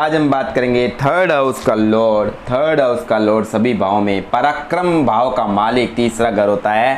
आज हम बात करेंगे थर्ड हाउस का लॉर्ड। थर्ड हाउस का लॉर्ड सभी भावों में पराक्रम भाव का मालिक तीसरा घर होता है।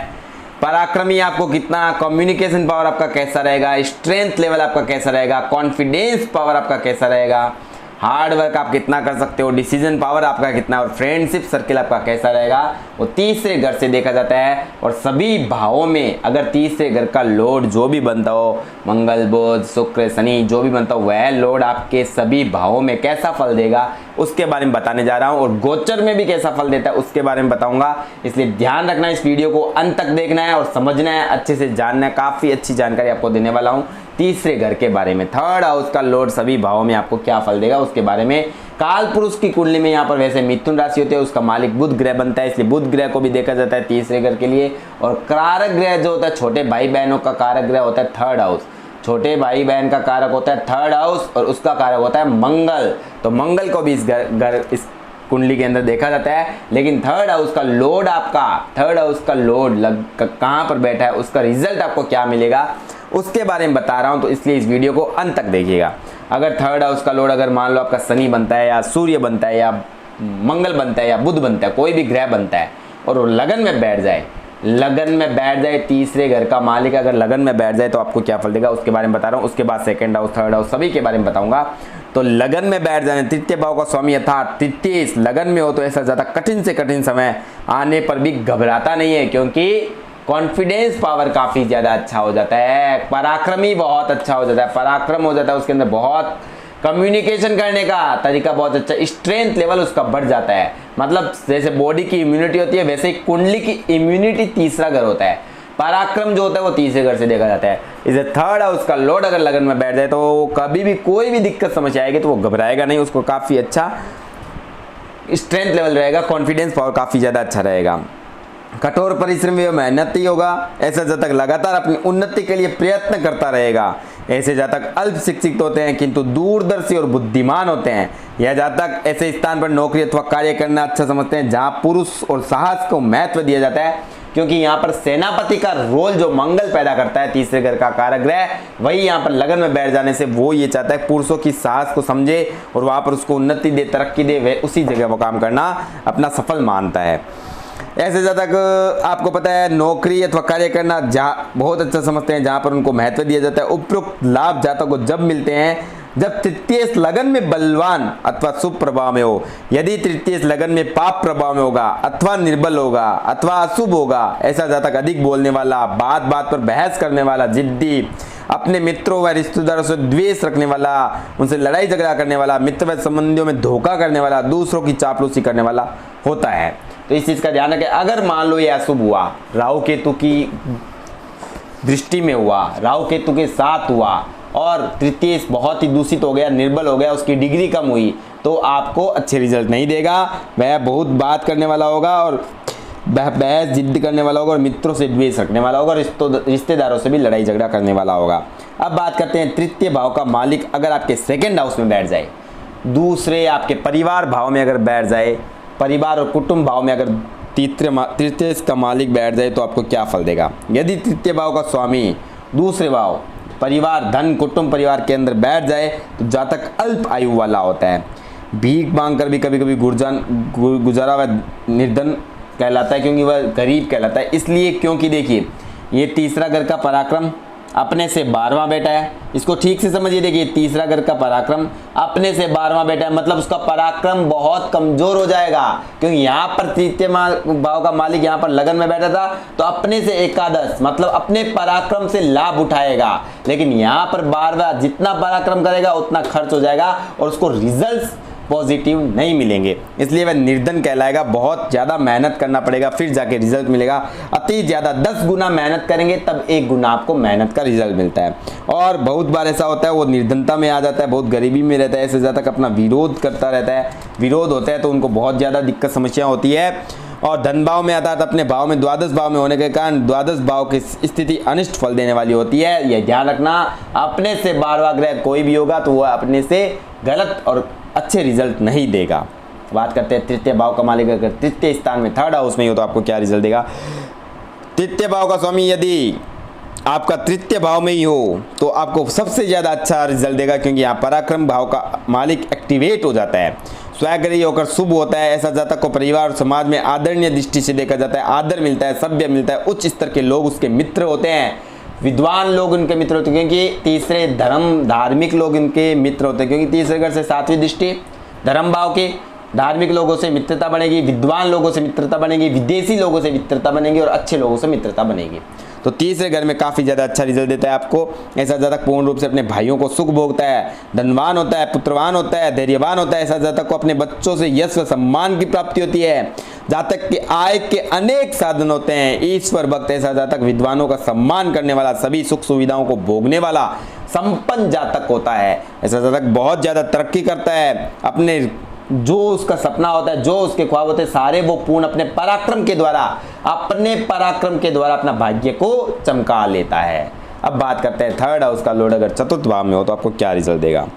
पराक्रमी आपको कितना, कम्युनिकेशन पावर आपका कैसा रहेगा, स्ट्रेंथ लेवल आपका कैसा रहेगा, कॉन्फिडेंस पावर आपका कैसा रहेगा, हार्ड वर्क आप कितना कर सकते हो, डिसीजन पावर आपका कितना और फ्रेंडशिप सर्किल आपका कैसा रहेगा, वो तीसरे घर से देखा जाता है। और सभी भावों में अगर तीसरे घर का लॉर्ड जो भी बनता हो, मंगल बुध शुक्र शनि जो भी बनता हो, वह लॉर्ड आपके सभी भावों में कैसा फल देगा उसके बारे में बताने जा रहा हूँ। और गोचर में भी कैसा फल देता है उसके बारे में बताऊंगा, इसलिए ध्यान रखना, इस वीडियो को अंत तक देखना है और समझना है, अच्छे से जानना है। काफ़ी अच्छी जानकारी आपको देने वाला हूँ तीसरे घर के बारे में। थर्ड हाउस का लॉर्ड सभी भावों में आपको क्या फल देगा उसके बारे में। काल पुरुष की कुंडली में यहाँ पर वैसे मिथुन राशि होती है, उसका मालिक बुध ग्रह बनता है, इसलिए बुध ग्रह को भी देखा जाता है तीसरे घर के लिए। और कारक ग्रह जो होता है, छोटे भाई बहनों का कारक ग्रह होता है थर्ड हाउस। छोटे भाई बहन का कारक होता है थर्ड हाउस और उसका कारक होता है मंगल। तो मंगल को भी इस कुंडली के अंदर देखा जाता है। लेकिन थर्ड हाउस का लॉर्ड आपका, थर्ड हाउस का लॉर्ड कहाँ पर बैठा है, उसका रिजल्ट आपको क्या मिलेगा उसके बारे में बता रहा हूं, तो इसलिए इस वीडियो को अंत तक देखिएगा। अगर थर्ड हाउस का लॉर्ड अगर मान लो आपका शनि बनता है या सूर्य बनता है या मंगल बनता है या बुध बनता है, कोई भी ग्रह बनता है और वो लगन में बैठ जाए, लगन में बैठ जाए, तीसरे घर का मालिक अगर लगन में बैठ जाए तो आपको क्या फल देगा उसके बारे में बता रहा हूँ। उसके बाद सेकंड हाउस थर्ड हाउस सभी के बारे में बताऊंगा। तो लगन में बैठ जाने, तृतीय भाव का स्वामी अर्थात तृतीय लगन में हो तो ऐसा ज़्यादा कठिन से कठिन समय आने पर भी घबराता नहीं है, क्योंकि कॉन्फिडेंस पावर काफ़ी ज़्यादा अच्छा हो जाता है, पराक्रमी बहुत अच्छा हो जाता है, पराक्रम हो जाता है, उसके अंदर बहुत कम्युनिकेशन करने का तरीका बहुत अच्छा, स्ट्रेंथ लेवल उसका बढ़ जाता है। मतलब जैसे बॉडी की इम्यूनिटी होती है वैसे ही कुंडली की इम्यूनिटी तीसरा घर होता है, पराक्रम जो होता है वो तीसरे घर से देखा जाता है। इसे थर्ड हाउस का लॉर्ड अगर लगन में बैठ जाए तो कभी भी कोई भी दिक्कत समस्या आएगी तो वो घबराएगा नहीं, उसको काफ़ी अच्छा स्ट्रेंथ लेवल रहेगा, कॉन्फिडेंस पावर काफ़ी ज़्यादा अच्छा रहेगा। कठोर परिश्रम व मेहनती होगा, ऐसा जातक लगातार अपनी उन्नति के लिए प्रयत्न करता रहेगा। ऐसे जातक अल्प शिक्षित होते हैं किंतु दूरदर्शी और बुद्धिमान होते हैं। यह जातक ऐसे स्थान पर नौकरी अथवा कार्य करना अच्छा समझते हैं जहां पुरुष और साहस को महत्व दिया जाता है, क्योंकि यहाँ पर सेनापति का रोल जो मंगल पैदा करता है तीसरे घर का कारक ग्रह, वही यहाँ पर लगन में बैठ जाने से वो ये चाहता है पुरुषों की साहस को समझे और वहाँ पर उसको उन्नति दे, तरक्की दे, वे उसी जगह वो काम करना अपना सफल मानता है। ऐसे जातक आपको पता है नौकरी अथवा कार्य करना जहाँ बहुत अच्छा समझते हैं, जहाँ पर उनको महत्व दिया जाता है। उपरोक्त लाभ जातक को जब मिलते हैं जब तृतीय लगन में बलवान अथवा शुभ प्रभाव में हो। यदि तृतीय लगन में पाप प्रभाव में होगा अथवा निर्बल होगा अथवा अशुभ होगा, ऐसा जातक अधिक बोलने वाला, बात बात पर बहस करने वाला, जिद्दी, अपने मित्रों व रिश्तेदारों से द्वेष रखने वाला, उनसे लड़ाई झगड़ा करने वाला, मित्र व संबंधियों में धोखा करने वाला, दूसरों की चापलूसी करने वाला होता है। तो इस चीज़ का ध्यान रखें। अगर मान लो ये अशुभ हुआ, राहु केतु की दृष्टि में हुआ, राहु केतु के साथ हुआ और तृतीय बहुत ही दूषित हो गया, निर्बल हो गया, उसकी डिग्री कम हुई, तो आपको अच्छे रिजल्ट नहीं देगा। वह बहुत बात करने वाला होगा और बहस जिद्द करने वाला होगा और मित्रों से द्वेष रखने वाला होगा, रिश्तेदारों से भी लड़ाई झगड़ा करने वाला होगा। अब बात करते हैं तृतीय भाव का मालिक अगर आपके सेकेंड हाउस में बैठ जाए, दूसरे आपके परिवार भाव में अगर बैठ जाए, परिवार और कुटुंब भाव में अगर तृतीय का मालिक बैठ जाए तो आपको क्या फल देगा। यदि तृतीय भाव का स्वामी दूसरे भाव परिवार धन कुटुंब परिवार के अंदर बैठ जाए तो जातक अल्प आयु वाला होता है, भीख मांगकर भी कभी कभी गुजारा व निर्धन कहलाता है, क्योंकि वह गरीब कहलाता है। इसलिए क्योंकि देखिए ये तीसरा घर का पराक्रम अपने से 12वां बेटा है, इसको ठीक से समझिए। देखिए तीसरा घर का पराक्रम अपने से 12वां बेटा है, मतलब उसका पराक्रम बहुत कमजोर हो जाएगा, क्योंकि यहाँ पर तृतीय भाव का मालिक यहाँ पर लगन में बैठा था तो अपने से एकादश मतलब अपने पराक्रम से लाभ उठाएगा। लेकिन यहाँ पर 12वां जितना पराक्रम करेगा उतना खर्च हो जाएगा और उसको रिजल्ट पॉजिटिव नहीं मिलेंगे, इसलिए वह निर्धन कहलाएगा। बहुत ज़्यादा मेहनत करना पड़ेगा फिर जाके रिजल्ट मिलेगा। अति ज़्यादा 10 गुना मेहनत करेंगे तब 1 गुना आपको मेहनत का रिजल्ट मिलता है। और बहुत बार ऐसा होता है वो निर्धनता में आ जाता है, बहुत गरीबी में रहता है, ऐसे ज़्यादा अपना विरोध करता रहता है, विरोध होता है तो उनको बहुत ज़्यादा दिक्कत समस्या होती है। और धन भाव में अर्थात अपने भाव में द्वादश भाव में होने के कारण द्वादश भाव की स्थिति अनिष्ट फल देने वाली होती है। यह ध्यान रखना, अपने से 12वां ग्रह कोई भी होगा तो वह अपने से गलत और अच्छे रिजल्ट नहीं देगा। बात करते हैं तृतीय भाव का मालिक अगर तृतीय स्थान में थर्ड हाउस में हो तो आपको क्या रिजल्ट देगा। तृतीय भाव का स्वामी यदि आपका तृतीय भाव में ही हो तो आपको सबसे ज़्यादा अच्छा रिजल्ट देगा, क्योंकि यहाँ पराक्रम भाव का मालिक एक्टिवेट हो जाता है, स्वग्रही होकर शुभ होता है। ऐसा जातक को परिवार और समाज में आदरणीय दृष्टि से देखा जाता है, आदर मिलता है, सभ्य मिलता है, उच्च स्तर के लोग उसके मित्र होते हैं, विद्वान लोग उनके मित्र होते हैं, क्योंकि तीसरे धार्मिक लोग इनके मित्र होते हैं, क्योंकि तीसरे घर से सातवीं दृष्टि धर्म भाव के धार्मिक लोगों से मित्रता बनेगी, विद्वान लोगों से मित्रता बनेगी, विदेशी लोगों से मित्रता बनेगी और अच्छे लोगों से मित्रता बनेगी। तो तीसरे घर में काफ़ी ज़्यादा अच्छा रिजल्ट देता है आपको। ऐसा जातक पूर्ण रूप से अपने भाइयों को सुख भोगता है, धनवान होता है, पुत्रवान होता है, धैर्यवान होता है। ऐसा जातक को अपने बच्चों से यश व सम्मान की प्राप्ति होती है। जातक के आय के अनेक साधन होते हैं, ईश्वर भक्त। ऐसा जातक विद्वानों का सम्मान करने वाला, सभी सुख सुविधाओं को भोगने वाला संपन्न जातक होता है। ऐसा जातक बहुत ज़्यादा तरक्की करता है, अपने जो उसका सपना होता है, जो उसके ख्वाब होते हैं, सारे वो पूर्ण अपने पराक्रम के द्वारा अपना भाग्य को चमका लेता है। अब बात करते हैं थर्ड हाउस का लॉर्ड अगर चतुर्थ भाव में हो तो आपको क्या रिजल्ट देगा।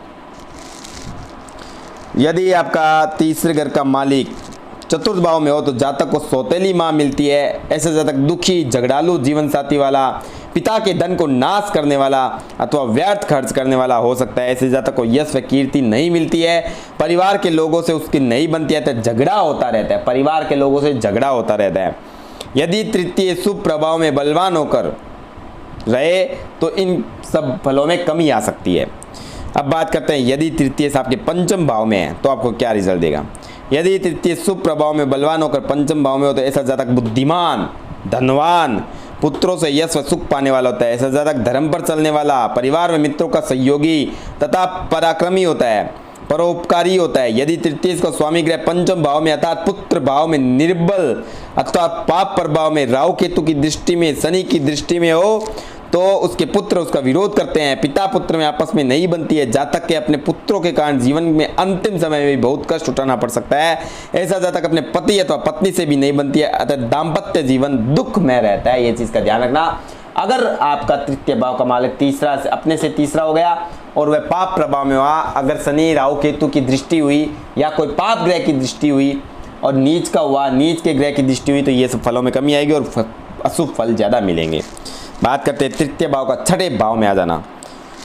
यदि आपका तीसरे घर का मालिक चतुर्थ भाव में हो तो जातक को सौतेली माँ मिलती है। ऐसे जातक दुखी, झगड़ालू जीवन साथी वाला, पिता के धन को नाश करने वाला अथवा व्यर्थ खर्च करने वाला हो सकता है। ऐसे जातक को यश व कीर्ति नहीं मिलती है, परिवार के लोगों से उसकी नहीं बनती है, तो झगड़ा होता रहता है, परिवार के लोगों से झगड़ा होता रहता है। यदि तृतीय शुभ प्रभाव में बलवान होकर रहे तो इन सब फलों में कमी आ सकती है। अब बात करते हैं यदि तृतीय आपके पंचम भाव में है तो आपको क्या रिजल्ट देगा। यदि तृतीय शुभ प्रभाव में बलवान होकर पंचम भाव में हो तो ऐसा जातक बुद्धिमान, धनवान, पुत्रों से यश व सुख पाने वाला होता है। ऐसा जातक धर्म पर चलने वाला, परिवार में मित्रों का सहयोगी तथा पराक्रमी होता है, परोपकारी होता है। यदि तृतीय का स्वामी ग्रह पंचम भाव में अर्थात पुत्र भाव में निर्बल अथवा पाप प्रभाव में, राहु केतु की दृष्टि में, शनि की दृष्टि में हो तो उसके पुत्र उसका विरोध करते हैं, पिता पुत्र में आपस में नहीं बनती है। जातक के अपने पुत्रों के कारण जीवन में अंतिम समय में बहुत कष्ट उठाना पड़ सकता है। ऐसा जातक अपने पति अथवा पत्नी से भी नहीं बनती है, अतः दाम्पत्य जीवन दुख में रहता है। ये चीज का ध्यान रखना। अगर आपका तृतीय भाव का मालिक तीसरा से अपने से तीसरा हो गया और वह पाप प्रभाव में हुआ, अगर शनि राहु केतु की दृष्टि हुई या कोई पाप ग्रह की दृष्टि हुई और नीच का हुआ, नीच के ग्रह की दृष्टि हुई, तो ये सब फलों में कमी आएगी और अशुभ फल ज़्यादा मिलेंगे। बात करते हैं तृतीय भाव का छठे भाव में आ जाना।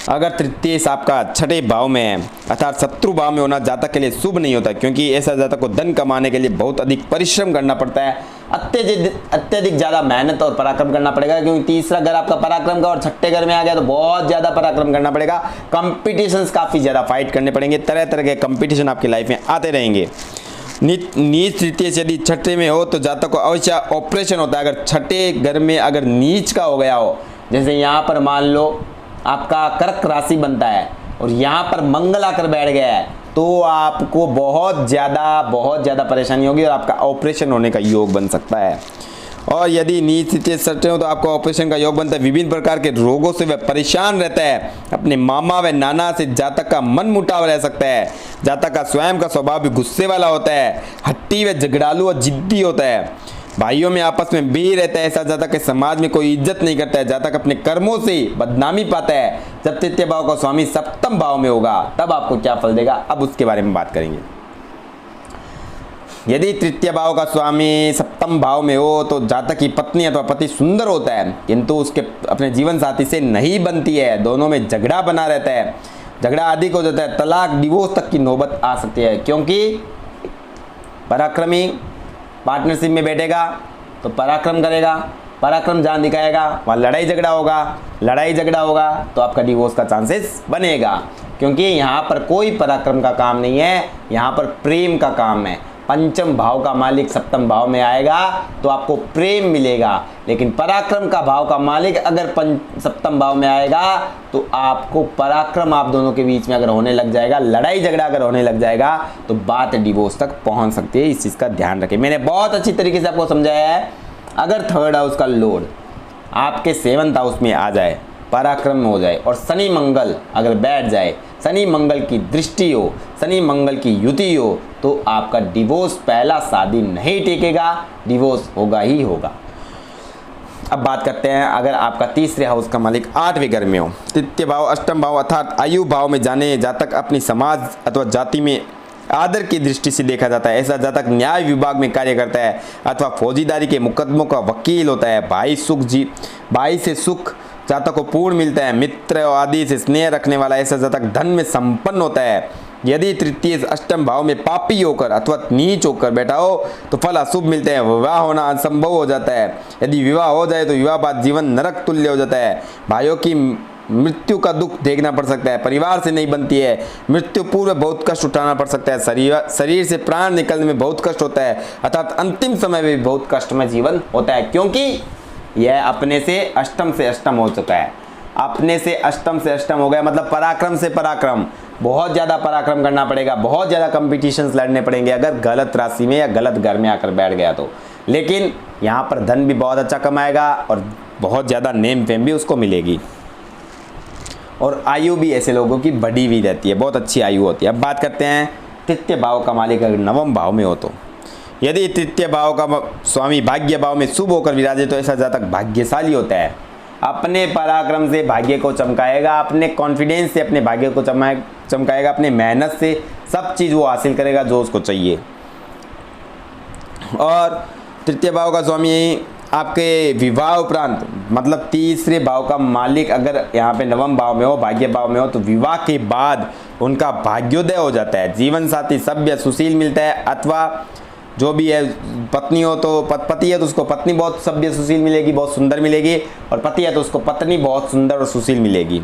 अगर तृतीय आपका छठे भाव में है अर्थात शत्रु भाव में होना जातक के लिए शुभ नहीं होता, क्योंकि ऐसा जातक को धन कमाने के लिए बहुत अधिक परिश्रम करना पड़ता है, अत्यधिक ज़्यादा मेहनत और पराक्रम करना पड़ेगा। क्योंकि तीसरा घर आपका पराक्रम का और छठे घर में आ गया तो बहुत ज़्यादा पराक्रम करना पड़ेगा। कंपटीशंस काफ़ी ज़्यादा फाइट करने पड़ेंगे, तरह तरह के कंपटीशन आपकी लाइफ में आते रहेंगे। नीच तृतीय से यदि छठे में हो तो जातक को अवश्य ऑपरेशन होता है। अगर छठे घर में अगर नीच का हो गया हो, जैसे यहाँ पर मान लो आपका कर्क राशि बनता है और यहाँ पर मंगल आकर बैठ गया है, तो आपको बहुत ज़्यादा परेशानी होगी और आपका ऑपरेशन होने का योग बन सकता है। और यदि नीच तृतीय छठे हो तो आपको ऑपरेशन का योग बनता है। विभिन्न प्रकार के रोगों से वह परेशान रहता है। अपने मामा व नाना से जातक का मन मुटाव रह सकता है। जातक का स्वयं का स्वभाव भी गुस्से वाला होता है, हट्टी व झगड़ालू और जिद्दी होता है। भाइयों में आपस में भी रहता है। ऐसा जातक के समाज में कोई इज्जत नहीं करता है। जातक अपने कर्मों से बदनामी पाता है। जब तृतीय भाव का स्वामी सप्तम भाव में होगा तब आपको क्या फल देगा, अब उसके बारे में बात करेंगे। यदि तृतीय भाव का स्वामी सप्तम भाव में हो तो जातक की पत्नी अथवा पति सुंदर होता है, किंतु उसके अपने जीवन साथी से नहीं बनती है। दोनों में झगड़ा बना रहता है, झगड़ा अधिक हो जाता है, तलाक डिवोर्स तक की नौबत आ सकती है। क्योंकि पराक्रमी पार्टनरशिप में बैठेगा तो पराक्रम करेगा, पराक्रम जान दिखाएगा, वहाँ लड़ाई झगड़ा होगा तो आपका डिवोर्स का चांसेस बनेगा। क्योंकि यहाँ पर कोई पराक्रम का काम नहीं है, यहाँ पर प्रेम का काम है। पंचम भाव का मालिक सप्तम भाव में आएगा तो आपको प्रेम मिलेगा, लेकिन पराक्रम का भाव का मालिक अगर सप्तम भाव में आएगा तो आपको पराक्रम आप दोनों के बीच में अगर होने लग जाएगा, लड़ाई झगड़ा अगर होने लग जाएगा तो बात डिवोर्स तक पहुंच सकती है। इस चीज़ का ध्यान रखें। मैंने बहुत अच्छी तरीके से आपको समझाया है। अगर थर्ड हाउस का लॉर्ड आपके सेवंथ हाउस में आ जाए, पराक्रम में हो जाए और शनि मंगल अगर बैठ जाए, शनि मंगल की दृष्टि हो, शनि मंगल की युति हो, तो आपका डिवोर्स पहला शादी नहीं टिकेगा, डिवोर्स होगा ही होगा। अब बात करते हैं अगर आपका तीसरे हाउस का मालिक आठवें घर में हो, तृतीय भाव अष्टम भाव अर्थात आयु भाव में जाने जातक अपनी समाज अथवा जाति में आदर की दृष्टि से देखा जाता है। ऐसा जातक न्याय विभाग में कार्य करता है अथवा फौजीदारी के मुकदमों का वकील होता है। भाई से सुख जातक को पूर्ण मिलता है, मित्र आदि से स्नेह रखने वाला ऐसा जातक धन में संपन्न होता है। यदि तृतीय अष्टम भाव में पापी होकर अथवा नीच होकर बैठा हो तो फल अशुभ मिलते हैं, विवाह होना असंभव हो जाता है। यदि विवाह हो जाए तो विवाह बाद जीवन नरक तुल्य हो जाता है। भाइयों की मृत्यु का दुख देखना पड़ सकता है, परिवार से नहीं बनती है। मृत्यु पूर्व बहुत कष्ट उठाना पड़ सकता है, शरीर से प्राण निकलने में बहुत कष्ट होता है, अर्थात अंतिम समय में भी बहुत कष्टमय जीवन होता है, क्योंकि यह अपने से अष्टम हो चुका है। अपने से अष्टम हो गया, मतलब पराक्रम से पराक्रम, बहुत ज़्यादा पराक्रम करना पड़ेगा, बहुत ज़्यादा कंपटीशंस लड़ने पड़ेंगे अगर गलत राशि में या गलत घर में आकर बैठ गया तो। लेकिन यहाँ पर धन भी बहुत अच्छा कमाएगा और बहुत ज़्यादा नेम फेम भी उसको मिलेगी, और आयु भी ऐसे लोगों की बढ़ी हुई रहती है, बहुत अच्छी आयु होती है। अब बात करते हैं तृतीय भाव का मालिक अगर नवम भाव में हो तो। यदि तृतीय भाव का स्वामी भाग्य भाव में शुभ होकर विराजे तो ऐसा जातक भाग्यशाली होता है। अपने पराक्रम से भाग्य को चमकाएगा, अपने कॉन्फिडेंस से अपने भाग्य को चमकाएगा, अपने मेहनत से सब चीज़ वो हासिल करेगा जो उसको चाहिए। और तृतीय भाव का स्वामी आपके विवाह उपरांत, मतलब तीसरे भाव का मालिक अगर यहाँ पे नवम भाव में हो, भाग्य भाव में हो, तो विवाह के बाद उनका भाग्योदय हो जाता है। जीवन साथी सभ्य सुशील मिलता है, अथवा जो भी है पत्नी हो तो पति है तो उसको पत्नी बहुत सभ्य सुशील मिलेगी, बहुत सुंदर मिलेगी, और पति है तो उसको पत्नी बहुत सुंदर और सुशील मिलेगी।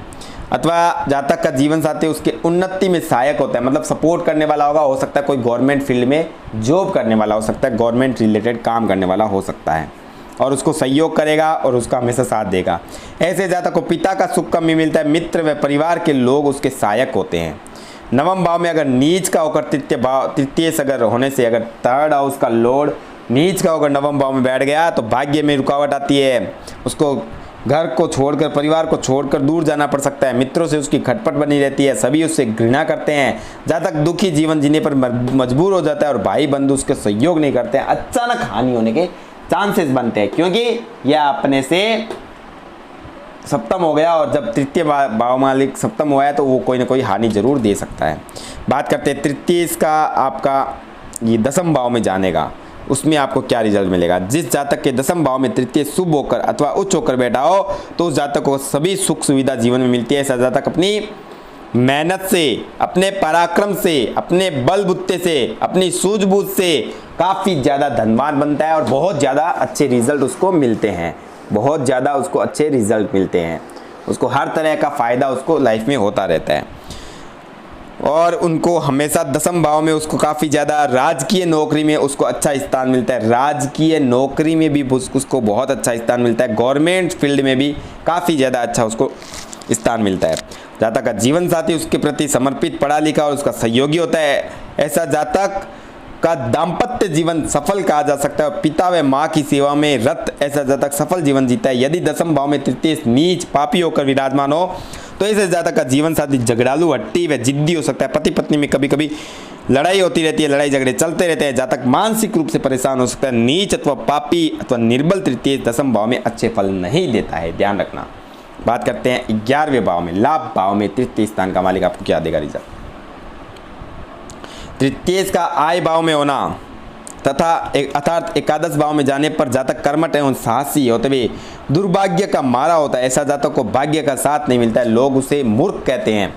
अथवा जातक का जीवन साथी उसके उन्नति में सहायक होता है, मतलब सपोर्ट करने वाला होगा, हो सकता है कोई गवर्नमेंट फील्ड में जॉब करने वाला हो सकता है, गवर्नमेंट रिलेटेड काम करने वाला हो सकता है, और उसको सहयोग करेगा और उसका हमेशा साथ देगा। ऐसे जातक को पिता का सुख कम भी मिलता है, मित्र व परिवार के लोग उसके सहायक होते हैं। नवम भाव में अगर नीच का होकर तृतीय अगर होने से, अगर थर्ड हाउस का लॉर्ड नीच का होकर नवम भाव में बैठ गया तो भाग्य में रुकावट आती है, उसको घर को छोड़कर, परिवार को छोड़कर दूर जाना पड़ सकता है, मित्रों से उसकी खटपट बनी रहती है, सभी उससे घृणा करते हैं, जातक दुखी जीवन जीने पर मजबूर हो जाता है, और भाई बंधु उसके सहयोग नहीं करते हैं, अचानक हानि होने के चांसेस बनते हैं, क्योंकि यह अपने से सप्तम हो गया, और जब तृतीय भाव मालिक सप्तम हुआ है तो वो कोई ना कोई हानि जरूर दे सकता है। बात करते हैं तृतीय इसका आपका ये दसम भाव में जानेगा, उसमें आपको क्या रिजल्ट मिलेगा। जिस जातक के दसम भाव में तृतीय शुभ होकर अथवा उच्च होकर बैठा हो तो उस जातक को सभी सुख सुविधा जीवन में मिलती है। ऐसा जातक अपनी मेहनत से, अपने पराक्रम से, अपने बलबुत्ते से, अपनी सूझबूझ से काफ़ी ज़्यादा धनवान बनता है, और बहुत ज़्यादा अच्छे रिजल्ट उसको मिलते हैं, बहुत ज़्यादा उसको अच्छे रिजल्ट मिलते हैं, उसको हर तरह का फ़ायदा उसको लाइफ में होता रहता है। और उनको हमेशा दसम भाव में उसको काफ़ी ज़्यादा राजकीय नौकरी में उसको अच्छा स्थान मिलता है, राजकीय नौकरी में भी उसको बहुत अच्छा स्थान मिलता है, गवर्नमेंट फील्ड में भी काफ़ी ज़्यादा अच्छा उसको स्थान मिलता है। जातक का जीवन साथी उसके प्रति समर्पित, पढ़ा लिखा और उसका सहयोगी होता है। ऐसा जातक का दाम्पत्य जीवन सफल कहा जा सकता है, और पिता व माँ की सेवा में रत ऐसा जातक सफल जीवन जीता है। यदि दसम भाव में तृतीय नीच पापी होकर विराजमान हो तो ऐसे जातक का जीवन साथी झगड़ालू, हट्टी व जिद्दी हो सकता है। पति पत्नी में कभी कभी लड़ाई होती रहती है, लड़ाई झगड़े चलते रहते हैं, जातक मानसिक रूप से परेशान हो सकता है। नीच अथवा पापी अथवा निर्बल तृतीय दसम भाव में अच्छे फल नहीं देता है, ध्यान रखना। बात करते हैं 11वें भाव में, लाभ भाव में तृतीय स्थान का मालिक आपको क्या देगा रिजल्ट। तृतीय का आय भाव में होना तथा अर्थात एकादश भाव में जाने पर जातक कर्मठ एवं साहसी होते हुए दुर्भाग्य का मारा होता है। ऐसा जातक को भाग्य का साथ नहीं मिलता है, लोग उसे मूर्ख कहते हैं,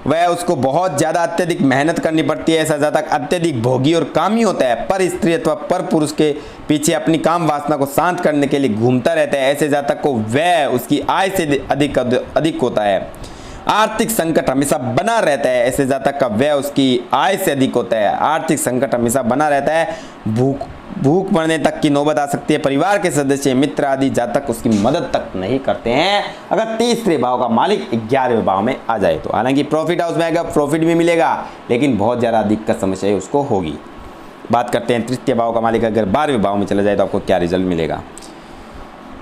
वह उसको बहुत ज़्यादा अत्यधिक मेहनत करनी पड़ती है। ऐसा जातक अत्यधिक भोगी और कामी होता है, पर स्त्री अथवा पर पुरुष के पीछे अपनी काम वासना को शांत करने के लिए घूमता रहता है। ऐसे जातक को वह उसकी आय से अधिक होता है। आर्थिक संकट हमेशा बना रहता है, ऐसे जातक का व्यय उसकी आय से अधिक होता है। आर्थिक संकट हमेशा बना रहता है, भूख मरने तक की नौबत आ सकती है। परिवार के सदस्य, मित्र आदि जातक उसकी मदद तक नहीं करते हैं अगर तीसरे भाव का मालिक 11वें भाव में आ जाए तो। हालांकि प्रॉफिट हाउस में आएगा, प्रॉफिट भी मिलेगा, लेकिन बहुत ज़्यादा दिक्कत समस्या उसको होगी। बात करते हैं तृतीय भाव का मालिक अगर 12वें भाव में चला जाए तो आपको क्या रिजल्ट मिलेगा।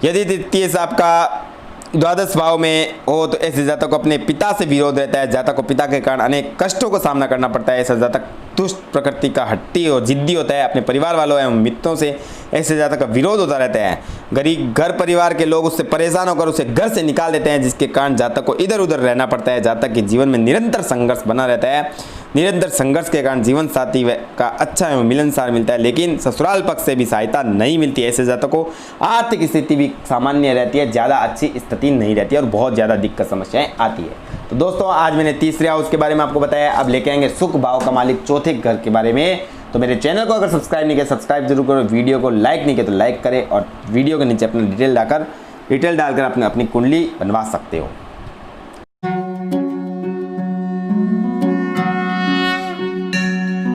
यदि तृतीय से आपका द्वादश भाव में हो तो ऐसे जातक को अपने पिता से विरोध रहता है। जातक को पिता के कारण अनेक कष्टों का सामना करना पड़ता है। ऐसा जातक दुष्ट प्रकृति का, हट्टी और जिद्दी होता है। अपने परिवार वालों एवं मित्रों से ऐसे जातक का विरोध होता रहता है। गरीब घर परिवार के लोग उससे परेशान होकर उसे घर से निकाल देते हैं, जिसके कारण जातक को इधर उधर रहना पड़ता है। जातक के जीवन में निरंतर संघर्ष बना रहता है। निरंतर संघर्ष के कारण जीवन साथी का अच्छा एवं मिलनसार मिलता है, लेकिन ससुराल पक्ष से भी सहायता नहीं मिलती। ऐसे जातकों को आर्थिक स्थिति भी सामान्य रहती है, ज़्यादा अच्छी स्थिति नहीं रहती है और बहुत ज़्यादा दिक्कत समस्याएं आती है। तो दोस्तों आज मैंने तीसरे हाउस के बारे में आपको बताया, अब लेके आएंगे सुख भाव का मालिक चौथे घर के बारे में। तो मेरे चैनल को अगर सब्सक्राइब नहीं किया सब्सक्राइब जरूर करो, वीडियो को लाइक नहीं किया तो लाइक करें और वीडियो के नीचे अपना डिटेल डालकर अपनी कुंडली बनवा सकते हो।